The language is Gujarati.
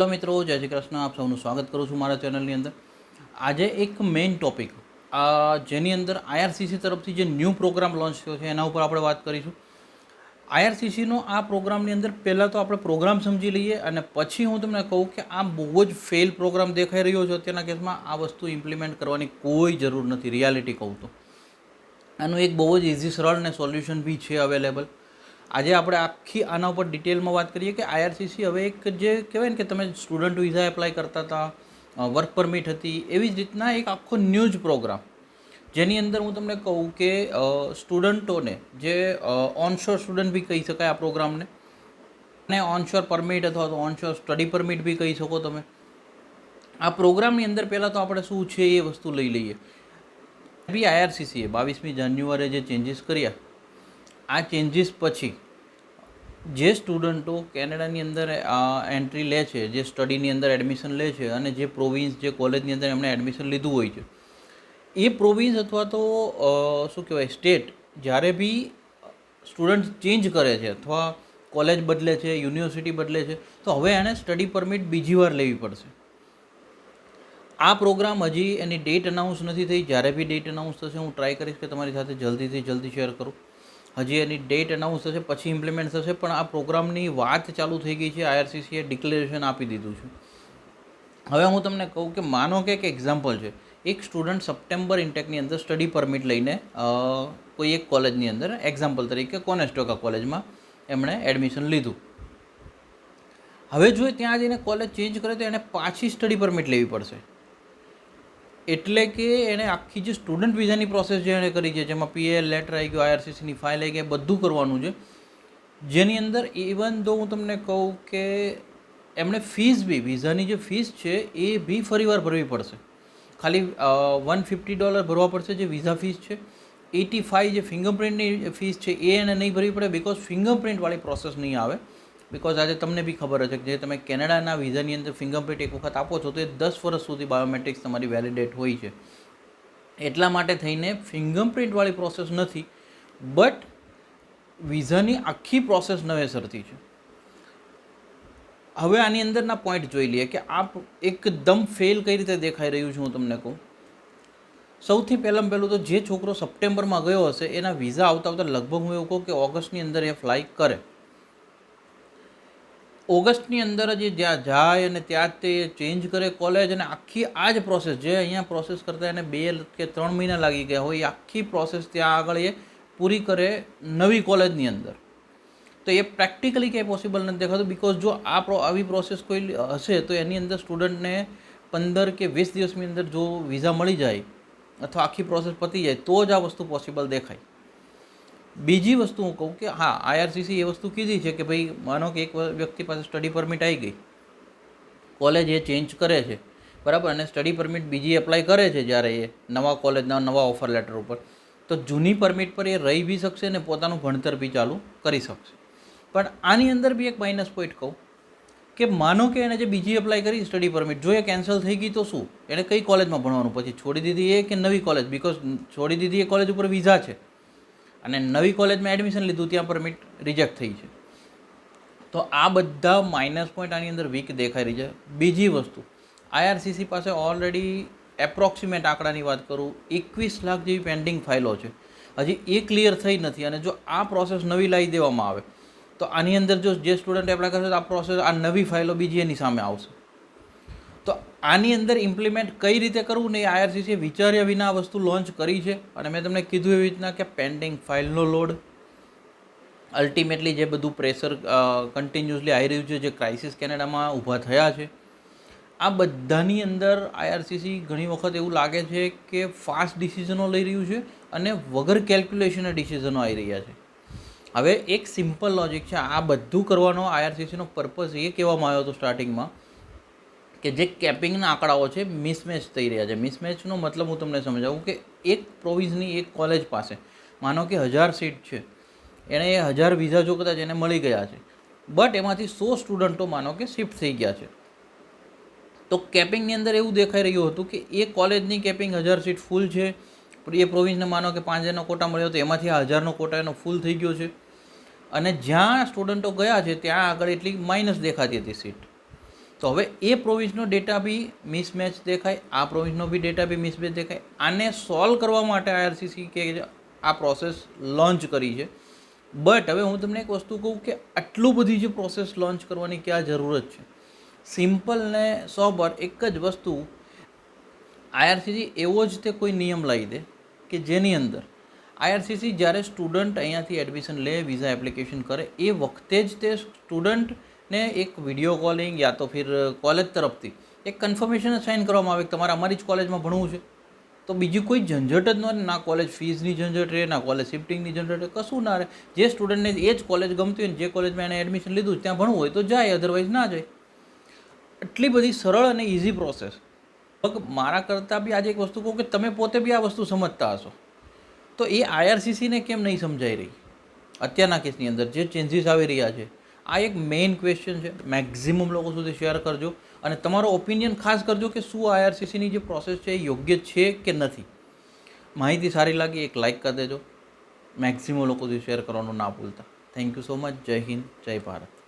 હેલો મિત્રો, જય શ્રી કૃષ્ણ. આપ સૌનું સ્વાગત કરું છું મારા ચેનલની અંદર. આજે એક મેઇન ટોપિક જેની અંદર આઈઆરસીસી તરફથી જે ન્યૂ પ્રોગ્રામ લોન્ચ થયો છે એના ઉપર આપણે વાત કરીશું. આઈઆરસીસીનો આ પ્રોગ્રામની અંદર પહેલાં તો આપણે પ્રોગ્રામ સમજી લઈએ અને પછી હું તમને કહું કે આ બહુ જ ફેલ પ્રોગ્રામ દેખાઈ રહ્યો છે અત્યારના કેસમાં. આ વસ્તુ ઇમ્પ્લિમેન્ટ કરવાની કોઈ જરૂર નથી, રિયાલિટી કહું તો. આનું એક બહુ જ ઇઝી સરળ અને સોલ્યુશન બી છે અવેલેબલ. આજે આપણે આખી આના ઉપર ડિટેલમાં વાત કરીએ કે આઈઆરસીસી હવે એક જે કહેવાય ને કે તમે સ્ટુડન્ટ વિઝા એપ્લાય કરતા હતા, વર્ક પરમિટ હતી, એવી જ રીતના એક આખો ન્યૂ જ પ્રોગ્રામ જેની અંદર હું તમને કહું કે સ્ટુડન્ટોને જે ઓનશોર સ્ટુડન્ટ બી કહી શકાય આ પ્રોગ્રામને, અને ઓનશોર પરમિટ અથવા તો ઓનશોર સ્ટડી પરમિટ બી કહી શકો તમે. આ પ્રોગ્રામની અંદર પહેલાં તો આપણે શું છે એ વસ્તુ લઈ લઈએ. બી આઈઆરસીસીએ 22મી જાન્યુઆરીએ જે ચેન્જીસ કર્યા, આ ચેન્જીસ પછી જે સ્ટુડન્ટો કેનેડાની અંદર એન્ટ્રી લે છે, જે સ્ટડીની અંદર એડમિશન લે છે અને જે પ્રોવિન્સ જે કોલેજની અંદર એમણે એડમિશન લીધું હોય છે, એ પ્રોવિન્સ અથવા તો શું કહેવાય સ્ટેટ જ્યારે બી સ્ટુડન્ટ ચેન્જ કરે છે અથવા કોલેજ બદલે છે, યુનિવર્સિટી બદલે છે, તો હવે એને સ્ટડી પરમિટ બીજી વાર લેવી પડશે. આ પ્રોગ્રામ હજી એની ડેટ અનાઉન્સ નથી થઈ. જ્યારે બી ડેટ અનાઉન્સ થશે હું ટ્રાય કરીશ કે તમારી સાથે જલ્દીથી જલ્દી શેર કરું. હજી એની ડેટ અનાઉન્સ થશે પછી ઇમ્પ્લિમેન્ટ થશે, પણ આ પ્રોગ્રામની વાત ચાલુ થઈ ગઈ છે. આઈઆરસીસીએ ડિક્લેરેશન આપી દીધું છે. હવે હું તમને કહું કે માનો કે એક એક્ઝામ્પલ છે, એક સ્ટુડન્ટ સપ્ટેમ્બર ઇન્ટેકની અંદર સ્ટડી પરમિટ લઈને કોઈ એક કોલેજની અંદર એક્ઝામ્પલ તરીકે કોનેસ્ટોકા કોલેજમાં એમણે એડમિશન લીધું. હવે જો ત્યાં જઈને કોલેજ ચેન્જ કરે તો એને પાછી સ્ટડી પરમિટ લેવી પડશે. એટલે કે એણે આખી જે સ્ટુડન્ટ વિઝાની પ્રોસેસ જે એણે કરી છે, જેમાં પીએલ લેટર આવી ગયો, આઈઆરસીસીની ફાઇલ આવી ગઈ, બધું કરવાનું છે. જેની અંદર ઇવન દો હું તમને કહું કે એમણે ફીસ બી, વિઝાની જે ફીસ છે એ બી ફરીવાર ભરવી પડશે. ખાલી $150 ભરવા પડશે જે વિઝા ફીસ છે. 85 જે ફિંગરપ્રિન્ટની ફીસ છે એ એને નહીં ભરવી પડે, બિકોઝ ફિંગરપ્રિન્ટવાળી પ્રોસેસ નહીં આવે. બિકોઝ આજે તમને બી ખબર હશે કે જે તમે કેનેડાના વિઝાની અંદર ફિંગરપ્રિન્ટ એક વખત આપો છો તો એ 10 વર્ષ સુધી બાયોમેટ્રિક્સ તમારી વેલિડેટ હોય છે. એટલા માટે થઈને ફિંગરપ્રિન્ટવાળી પ્રોસેસ નથી, બટ વિઝાની આખી પ્રોસેસ નવેસરથી છે. હવે આની અંદરના પોઈન્ટ જોઈ લઈએ કે આ એકદમ ફેલ કઈ રીતે દેખાઈ રહ્યું છે. હું તમને કહું, સૌથી પહેલાં તો જે છોકરો સપ્ટેમ્બરમાં ગયો હશે એના વિઝા આવતા આવતા લગભગ હું એવું કહું કે ઓગસ્ટની અંદર એ ફ્લાય કરે. ઓગસ્ટની અંદર જ જ્યાં જાય અને ત્યાં તે ચેન્જ કરે કોલેજ, અને આખી આ જ પ્રોસેસ જે અહીંયા પ્રોસેસ કરતાં એને 2 કે 3 મહિના લાગી ગયા હોય, એ આખી પ્રોસેસ ત્યાં આગળ એ પૂરી કરે નવી કોલેજની અંદર. તો એ પ્રેક્ટિકલી ક્યાંય પોસિબલ નથી દેખાતું. બિકોઝ જો આવી પ્રોસેસ કોઈ હશે તો એની અંદર સ્ટુડન્ટને 15 કે 20 દિવસની અંદર જો વિઝા મળી જાય અથવા આખી પ્રોસેસ પતી જાય તો જ આ વસ્તુ પોસિબલ દેખાય. બીજી વસ્તુ હું કહું કે હા, આઈઆરસીસી એ વસ્તુ કીધી છે કે ભાઈ માનો કે એક વ્યક્તિ પાસે સ્ટડી પરમિટ આવી ગઈ, કોલેજ એ ચેન્જ કરે છે, બરાબર, અને સ્ટડી પરમિટ બીજી એપ્લાય કરે છે જ્યારે એ નવા કોલેજના નવા ઓફર લેટર ઉપર, તો જૂની પરમિટ પર એ રહી બી શકશે અને પોતાનું ભણતર બી ચાલુ કરી શકશે. પણ આની અંદર બી એક માઇનસ પોઈન્ટ કહું કે માનો કે એને જે બીજી એપ્લાય કરી સ્ટડી પરમિટ, જો એ કેન્સલ થઈ ગઈ તો શું, એણે કઈ કોલેજમાં ભણવાનું પછી છોડી દીધી એ કે નવી કોલેજ? બિકોઝ છોડી દીધી એ કોલેજ ઉપર વિઝા છે અને નવી કોલેજમાં એડમિશન લીધું ત્યાં પરમિટ રિજેક્ટ થઈ છે. તો આ બધા માઇનસ પોઈન્ટ આની અંદર વીક દેખાઈ રહી છે. બીજી વસ્તુ, આઈઆરસીસી પાસે ઓલરેડી એપ્રોક્સિમેટ આંકડાની વાત કરું 21 લાખ જેવી પેન્ડિંગ ફાઇલો છે, હજી એ ક્લિયર થઈ નથી. અને જો આ પ્રોસેસ નવી લાવી દેવામાં આવે તો આની અંદર જો જે સ્ટુડન્ટ એપ્લાય કરશે આ પ્રોસેસ, આ નવી ફાઇલો બીજી એની સામે આવશે. તો આની અંદર ઇમ્પ્લિમેન્ટ કઈ રીતે કરવું ને, આઈઆરસીસીએ વિચાર્યા વિના આ વસ્તુ લોન્ચ કરી છે. અને મેં તમને કીધું એવી રીતના કે પેન્ડિંગ ફાઇલનો લોડ, અલ્ટિમેટલી જે બધું પ્રેશર કન્ટિન્યુઅસલી આવી રહ્યું છે, જે ક્રાઇસિસ કેનેડામાં ઊભા થયા છે, આ બધાની અંદર આઈઆરસીસી ઘણી વખત એવું લાગે છે કે ફાસ્ટ ડિસિઝનો લઈ રહ્યું છે અને વગર કેલ્ક્યુલેશનના ડિસિઝનો આવી રહ્યા છે. હવે એક સિમ્પલ લોજિક છે, આ બધું કરવાનો આઈઆરસીસીનો પર્પઝ એ કહેવામાં આવ્યો હતો સ્ટાર્ટિંગમાં કે જે કેપિંગના આંકડાઓ છે મિસમેચ થઈ રહ્યા છે. મિસમેચનો મતલબ હું તમને સમજાવું કે એક પ્રોવિન્સની એક કોલેજ પાસે માનો કે 1000 સીટ છે, એણે એ 1000 વિઝા જો કદાચ એને મળી ગયા છે, બટ એમાંથી 100 સ્ટુડન્ટો માનો કે શિફ્ટ થઈ ગયા છે, તો કેપિંગની અંદર એવું દેખાઈ રહ્યું હતું કે એ કોલેજની કેપિંગ 1000 સીટ ફૂલ છે. એ પ્રોવિન્સને માનો કે 5000નો કોટા મળ્યો તો એમાંથી આ 1000નો કોટા એનો ફૂલ થઈ ગયો છે, અને જ્યાં સ્ટુડન્ટો ગયા છે ત્યાં આગળ એટલી માઇનસ દેખાતી હતી સીટ. તો હવે એ પ્રોવિઝનનો ડેટા બી મિસમેચ દેખાય, આ પ્રોવિઝનનો બી ડેટા બી મિસમેચ દેખાય. આને સોલ્વ કરવા માટે આઈઆરસીસી કે આ પ્રોસેસ લોન્ચ કરી છે. બટ હવે હું તમને એક વસ્તુ કહું કે આટલું બધી જે પ્રોસેસ લોન્ચ કરવાની ક્યાં જરૂરત છે? સિમ્પલ ને સોબર એક જ વસ્તુ, આઈઆરસીસી એવો જ તે કોઈ નિયમ લાવી દે કે જેની અંદર આઈઆરસીસી જ્યારે સ્ટુડન્ટ અહીંયાથી એડમિશન લે, વિઝા એપ્લિકેશન કરે, એ વખતે જ તે સ્ટુડન્ટને એક વિડીયો કોલિંગ યા તો ફિર કોલેજ તરફથી એક કન્ફર્મેશન સાઇન કરવામાં આવે કે તમારે અમારી જ કોલેજમાં ભણવું છે. તો બીજી કોઈ ઝંઝટ જ ન રહે, ના કોલેજ ફીસની ઝંઝટ રહે, ના કોલેજ શિફ્ટિંગની ઝંઝટ રહે, કશું ના રહે. જે સ્ટુડન્ટને એ જ કોલેજ ગમતી હોય ને જે કોલેજમાં એને એડમિશન લીધું ત્યાં ભણવું હોય તો જાય, અધરવાઇઝ ના જાય. એટલી બધી સરળ અને ઇઝી પ્રોસેસ. મારા કરતાં બી આજે એક વસ્તુ કહું કે તમે પોતે બી આ વસ્તુ સમજતા હશો, તો એ આઈઆરસીસીને કેમ નહીં સમજાઈ રહી અત્યારના કેસની અંદર જે ચેન્જીસ આવી રહ્યા છે? આ એક મેઇન ક્વેશ્ચન છે. મેક્ઝિમમ લોકો સુધી શેર કરજો અને તમારો ઓપિનિયન ખાસ કરજો કે શું આઈઆરસીસીની જે પ્રોસેસ છે એ યોગ્ય છે કે નથી. માહિતી સારી લાગી એક લાઇક કરી દેજો. મેક્ઝિમમ લોકો સુધી શેર કરવાનું ના ભૂલતા. Thank you so much. જય હિન્દ, જય ભારત.